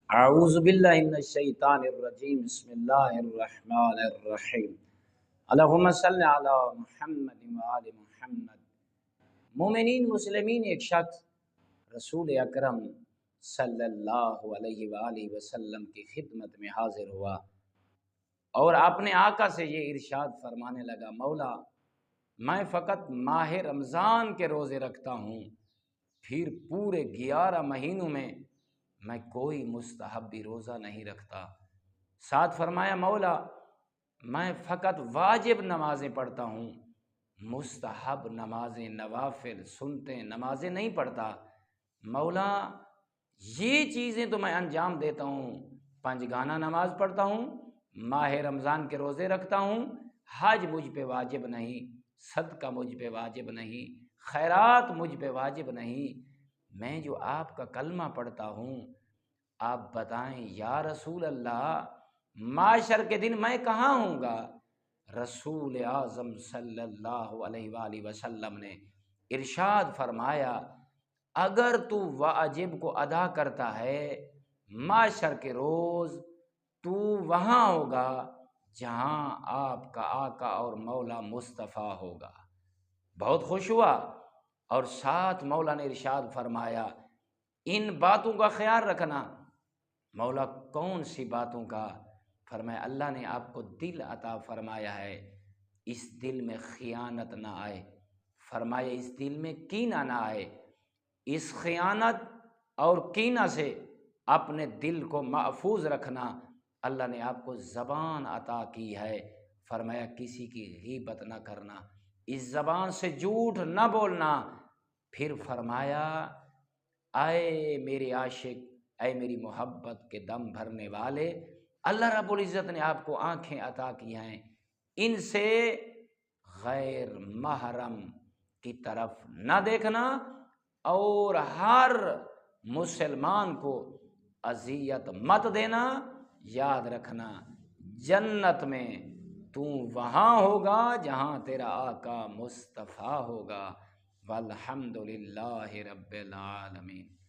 اعوذ باللہ من الشیطان الرجیم، بسم اللہ الرحمن الرحیم، اللہم صلی علی محمد وآل محمد۔ مومنین مسلمین، ایک شخص رسول اکرم صلی اللہ علیہ وآلہ وسلم کی خدمت میں حاضر ہوا اور اپنے آقا سے یہ ارشاد فرمانے لگا، مولا میں فقط ماہ رمضان کے روزے رکھتا ہوں، پھر پورے 11 مہینوں میں میں کوئی مستحبی روزہ نہیں رکھتا۔ ساتھ فرمایا، مولا میں فقط واجب نمازیں پڑھتا ہوں، مستحب نمازیں، نوافل، سنتیں نمازیں نہیں پڑھتا۔ مولا یہ چیزیں تو میں انجام دیتا ہوں، 5 گانا نماز پڑھتا ہوں، ماہ رمضان کے روزے رکھتا ہوں، حج مجھ پہ واجب نہیں، صدقہ مجھ پہ واجب نہیں، خیرات مجھ پہ واجب نہیں۔ میں جو آپ کا کلمہ پڑھتا ہوں، آپ بتائیں یا رسول اللہ معاشر کے دن میں کہاں ہوں گا؟ رسول اعظم صلی اللہ علیہ وآلہ وسلم نے ارشاد فرمایا، اگر تو واجب کو ادا کرتا ہے معاشر کے روز، تو وہاں ہوگا جہاں آپ کا آقا اور مولا مصطفیٰ ہوگا۔ بہت خوش ہوا، اور ساتھ مولا نے ارشاد فرمایا، ان باتوں کا خیال رکھنا۔ مولا کون سی باتوں کا؟ فرمایا اللہ نے آپ کو دل عطا فرمایا ہے، اس دل میں خیانت نہ آئے، فرمایا اس دل میں کینہ نہ آئے، اس خیانت اور کینہ سے اپنے دل کو محفوظ رکھنا۔ اللہ نے آپ کو زبان عطا کی ہے، فرمایا کسی کی غیبت نہ کرنا، اس زبان سے جھوٹ نہ بولنا۔ پھر فرمایا، اے میرے عاشق، اے میری محبت کے دم بھرنے والے، اللہ رب العزت نے آپ کو آنکھیں عطا کی ہیں، ان سے غیر محرم کی طرف نہ دیکھنا، اور ہر مسلمان کو اذیت مت دینا۔ یاد رکھنا جنت میں تو وہاں ہوگا جہاں تیرا آقا مصطفیٰ ہوگا۔ والحمد للہ رب العالمین۔